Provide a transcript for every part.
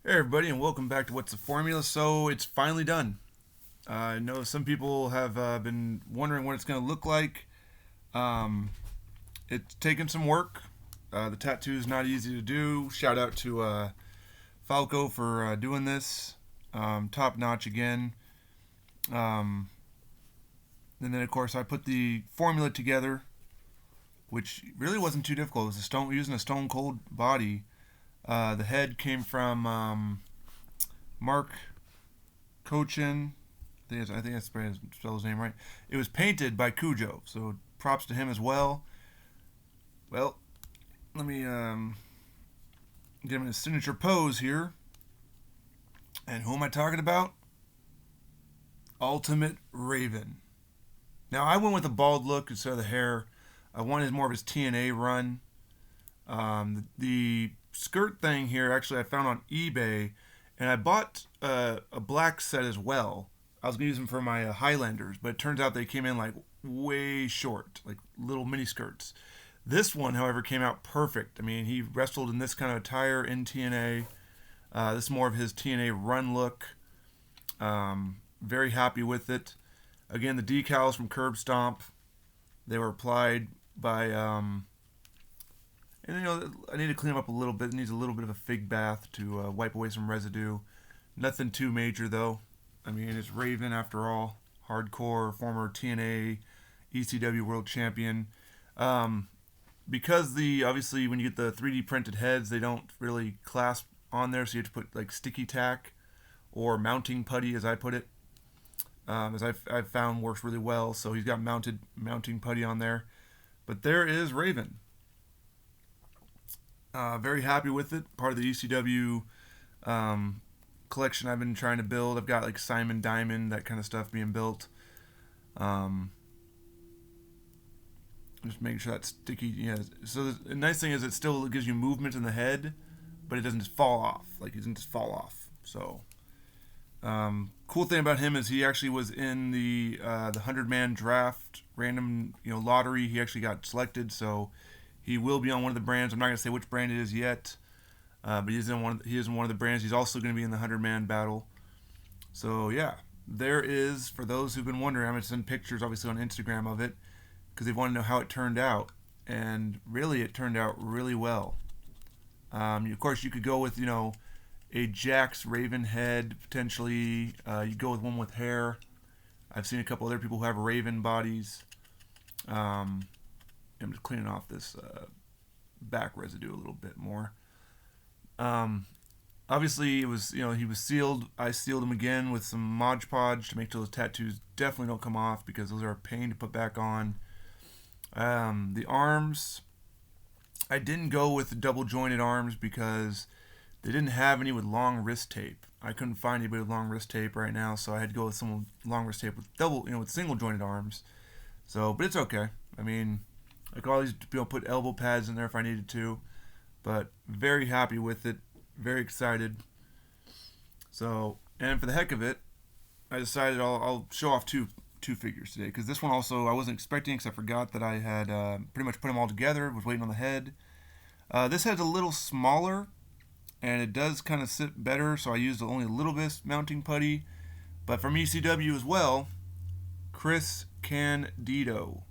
Hey everybody, and welcome back to What's the Formula. So it's finally done. I know some people have been wondering what it's going to look like. Um, it's taken some work. The tattoo is not easy to do. Shout out to Falco for doing this. Top notch again. Um, and then of course I put the formula together, which really wasn't too difficult. It was using a stone cold body. The head came from Mark Cochin. I think that's probably spell his name right. It was painted by Cujo, so props to him as well. Well, let me get him in his signature pose here. And who am I talking about? Ultimate Raven. Now I went with a bald look instead of the hair. I wanted more of his TNA run. The skirt thing here actually I found on eBay, and I bought a black set as well. I was gonna use them for my Highlanders, but it turns out they came in like way short, like little mini skirts. This one, however, came out perfect. I mean, he wrestled in this kind of attire in TNA. This is more of his TNA run look. Very happy with it. Again, the decals from Curb Stomp, they were applied by and I need to clean them up a little bit. It needs a little bit of a fig bath to wipe away some residue. Nothing too major though. I mean, it's Raven after all. Hardcore, former TNA, ECW World Champion. Um, because the obviously when you get the 3D printed heads, they don't really clasp on there, so you have to put like sticky tack or mounting putty, as I put it. As I've found works really well. So he's got mounting putty on there. But there is Raven. Very happy with it. Part of the ECW um, collection I've been trying to build. I've got like Simon Diamond, that kind of stuff being built. Um, just making sure that's sticky. Yeah. So the nice thing is it still gives you movement in the head, but it doesn't just fall off. Like it doesn't just fall off. So cool thing about him is he actually was in the 100-man draft random lottery. He actually got selected, so he will be on one of the brands. I'm not gonna say which brand it is yet, but he is in one of the brands. He's also gonna be in the 100-man battle. So yeah, there is, for those who've been wondering. I'm gonna send pictures obviously on Instagram of it because they want to know how it turned out, and really it turned out really well. Of course, you could go with a Jax Raven head potentially. You go with one with hair. I've seen a couple other people who have Raven bodies. Um, I'm just cleaning off this back residue a little bit more. Um, Obviously, it was he was sealed. I sealed him again with some Mod Podge to make sure those tattoos definitely don't come off because those are a pain to put back on. The arms, I didn't go with double jointed arms because they didn't have any with long wrist tape. I couldn't find anybody with long wrist tape right now, so I had to go with someone with long wrist tape with with single jointed arms. So, but it's okay. I mean, I could always put elbow pads in there if I needed to. But very happy with it. Very excited. So, and for the heck of it, I decided I'll show off two figures today because this one also I wasn't expecting because I forgot that I had pretty much put them all together. Was waiting on the head. This head's a little smaller, and it does kind of sit better. So I used only a little bit mounting putty, but from ECW as well. Chris Candido.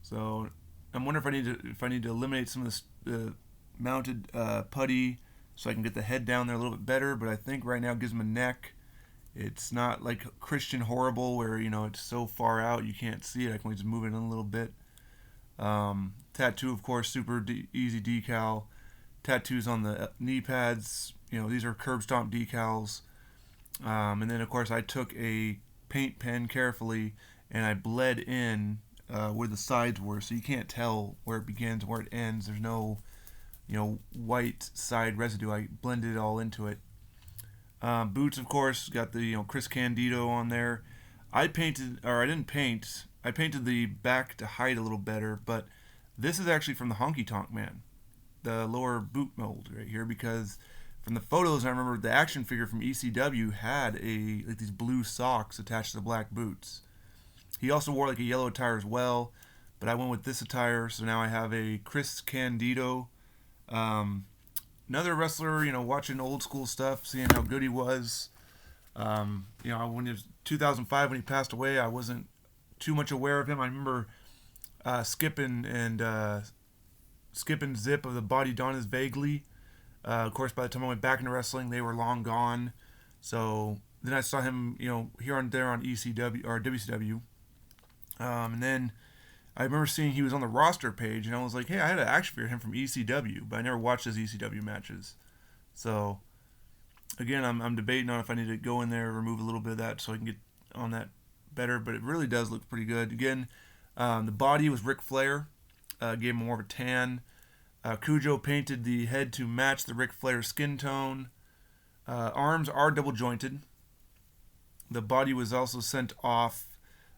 So I'm wondering if I need to eliminate some of this mounted putty so I can get the head down there a little bit better. But I think right now it gives him a neck. It's not like Christian Horrible where it's so far out you can't see it. I can just move it in a little bit. Tattoo, of course, easy decal. Tattoos on the knee pads. These are curb stomp decals. And then, of course, I took a paint pen carefully and I bled in where the sides were, so you can't tell where it begins and where it ends. There's no, white side residue. I blended it all into it. Boots, of course, got the Chris Candido on there. I didn't paint. I painted the back to hide a little better, but this is actually from the Honky Tonk Man, the lower boot mold right here, because from the photos I remember the action figure from ECW had these blue socks attached to the black boots. He also wore like a yellow attire as well, but I went with this attire, so now I have a Chris Candido another wrestler, watching old school stuff, seeing how good he was. When it was 2005 when he passed away, I wasn't too much aware of him. I remember skipping Zip of the Body Donnas vaguely. Of course, by the time I went back into wrestling, they were long gone. So then I saw him, here and there on ECW or WCW. And then I remember seeing he was on the roster page, and I was like, hey, I had an action figure of him from ECW, but I never watched his ECW matches. So, again, I'm debating on if I need to go in there, remove a little bit of that so I can get on that better, but it really does look pretty good. Again, the body was Ric Flair, gave him more of a tan. Cujo painted the head to match the Ric Flair skin tone. Arms are double jointed. The body was also sent off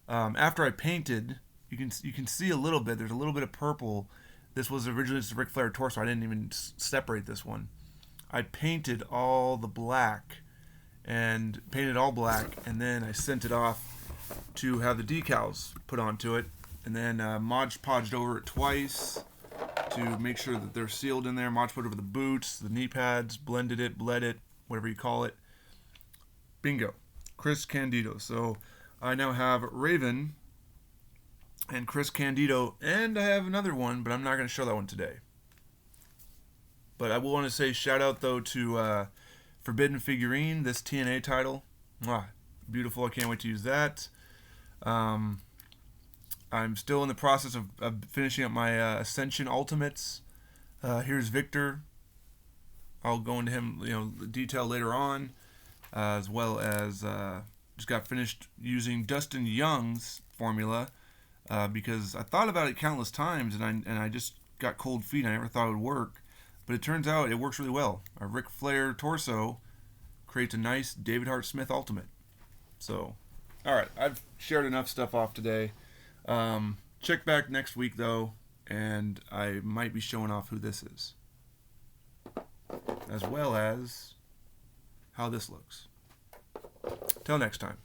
after I painted. You can see a little bit. There's a little bit of purple. This was originally just a Ric Flair torso. I didn't even separate this one. I painted all the black and painted all black, and then I sent it off to have the decals put onto it, and then Mod Podged over it twice to make sure that they're sealed in there. Mod put over the boots, the knee pads, blended it, bled it, whatever you call it. Bingo. Chris Candido. So I now have Raven and Chris Candido, and I have another one, but I'm not going to show that one today. But I will want to say shout out, though, to Forbidden Figurine, this TNA title. Mwah, beautiful. I can't wait to use that. I'm still in the process of finishing up my Ascension Ultimates. Here's Victor. I'll go into him, detail later on, as well as just got finished using Dustin Young's formula because I thought about it countless times, and I just got cold feet. I never thought it would work, but it turns out it works really well. A Ric Flair torso creates a nice David Hart Smith Ultimate. So, all right, I've shared enough stuff off today. Check back next week, though, and I might be showing off who this is, as well as how this looks. Till next time.